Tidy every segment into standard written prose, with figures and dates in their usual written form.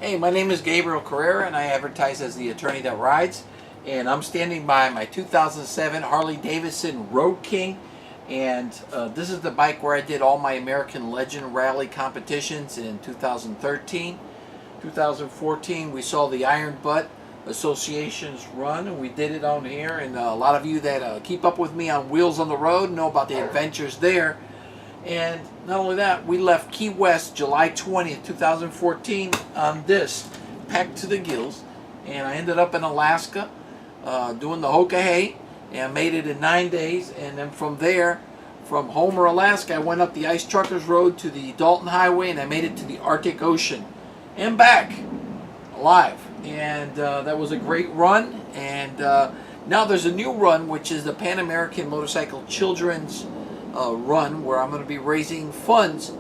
Hey, my name is Gabriel Carrera and I advertise as the attorney that rides. And I'm standing by my 2007 Harley Davidson Road King. And this is the bike where I did all my American Legend Rally competitions in 2013. 2014 we saw the Iron Butt Association's run and we did it on here. And a lot of you that keep up with me on Wheels on the Road know about the adventures there. And not only that, we left Key West July 20th, 2014 on this, packed to the gills. And I ended up in Alaska doing the Hoka Hay and made it in 9 days. And then from there, from Homer, Alaska, I went up the Ice Truckers Road to the Dalton Highway and I made it to the Arctic Ocean and back alive. And that was a great run. And now there's a new run, which is the Pan American Motorcycle Children's run, where I'm going to be raising funds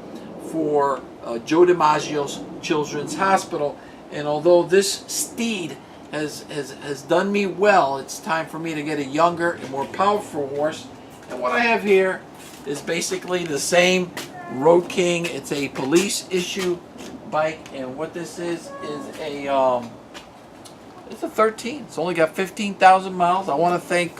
for Joe DiMaggio's Children's Hospital. And although this steed has done me well, it's time for me to get a younger and more powerful horse. And what I have here is basically the same Road King. It's a police issue bike, and what this is a it's a 13. It's only got 15,000 miles. I want to thank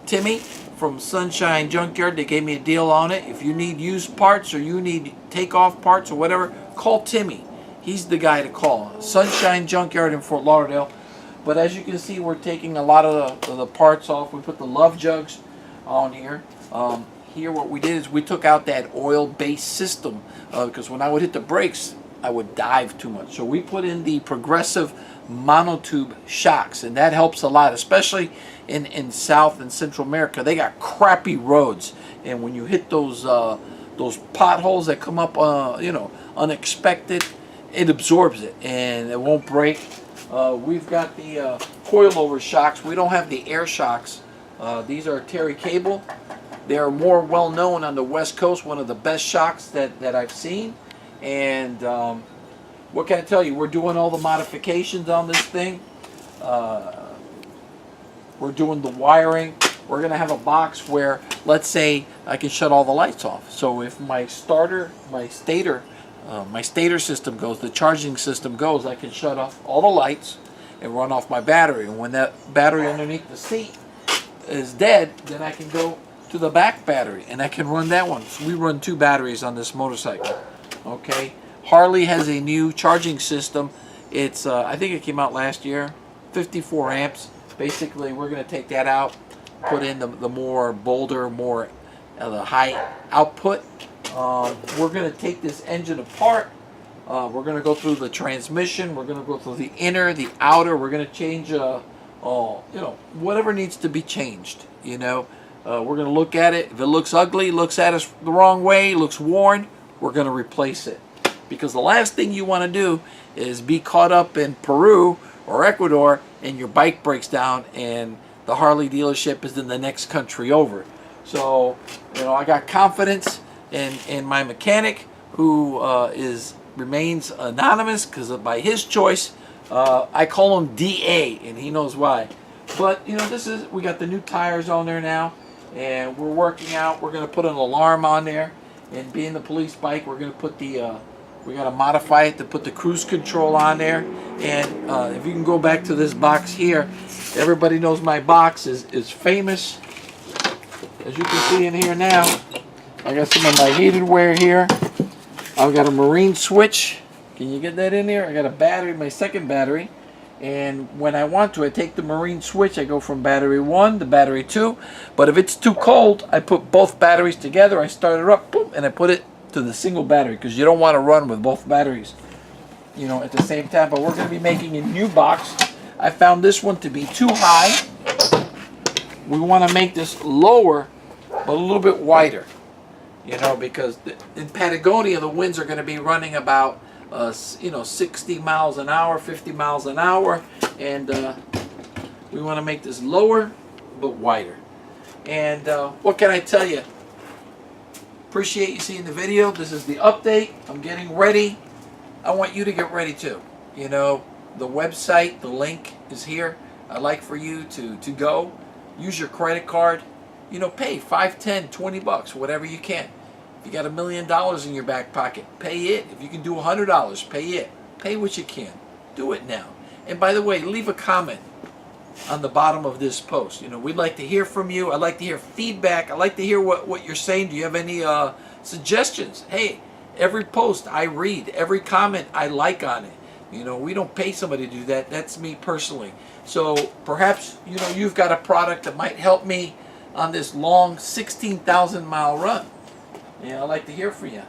Timmy from Sunshine Junkyard. They gave me a deal on it. If you need used parts or you need takeoff parts or whatever, call Timmy. He's the guy to call. Sunshine Junkyard in Fort Lauderdale. But as you can see, we're taking a lot of the parts off. We put the love jugs on here. Here what we did is we took out that oil-based system because when I would hit the brakes, I would dive too much. So we put in the Progressive monotube shocks, and that helps a lot, especially in South and Central America. They got crappy roads, and when you hit those potholes that come up unexpected, it absorbs it and it won't break. We've got the coilover shocks. We don't have the air shocks. These are Terry Cable. They are more well known on the West Coast, one of the best shocks that I've seen. And what can I tell you? We're doing all the modifications on this thing. We're doing the wiring. We're going to have a box where, let's say, I can shut all the lights off. So if my stator system goes, the charging system goes, I can shut off all the lights and run off my battery. And when that battery underneath the seat is dead, then I can go to the back battery and I can run that one. So we run 2 batteries on this motorcycle. Okay. Harley has a new charging system. It's I think it came out last year, 54 amps. Basically, we're going to take that out, put in the more bolder, more the high output. We're going to take this engine apart. We're going to go through the transmission. We're going to go through the inner, the outer. We're going to change, whatever needs to be changed. We're going to look at it. If it looks ugly, looks at us the wrong way, looks worn, we're going to replace it. Because the last thing you want to do is be caught up in Peru or Ecuador and your bike breaks down and the Harley dealership is in the next country over. So, I got confidence in my mechanic who remains anonymous because by his choice. I call him DA and he knows why. But, we got the new tires on there now and we're working out. We're going to put an alarm on there. And being the police bike, we're going to put we got to modify it to put the cruise control on there. And if you can go back to this box here, everybody knows my box is famous. As you can see in here now, I got some of my heated wear here. I've got a marine switch. Can you get that in there? I got a battery, my second battery. And when I want to, I take the marine switch. I go from battery 1 to battery 2. But if it's too cold, I put both batteries together. I start it up, boom, and I put it to the single battery because you don't want to run with both batteries, at the same time. But we're going to be making a new box. I found this one to be too high. We want to make this lower, but a little bit wider, because in Patagonia the winds are going to be running about 60 miles an hour, 50 miles an hour, and we want to make this lower but wider. And what can I tell you? Appreciate you seeing the video. This is the update. I'm getting ready. I want you to get ready too. The website, the link is here. I'd like for you to go. Use your credit card. Pay $5, $10, $20, whatever you can. If you got $1 million in your back pocket, pay it. If you can do $100, pay it. Pay what you can. do it now. And by the way, leave a comment on the bottom of this post. You know, we'd like to hear from you. I'd like to hear feedback. I'd like to hear what you're saying. Do you have any suggestions? Hey, every post I read, every comment I like on it. You know, we don't pay somebody to do that. That's me personally. So perhaps, you know, you've got a product that might help me on this long 16,000 mile run. Yeah, I'd like to hear from you.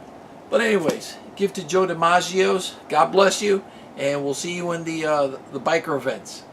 But anyways, give to Joe DiMaggio's. God bless you. And we'll see you in the biker events.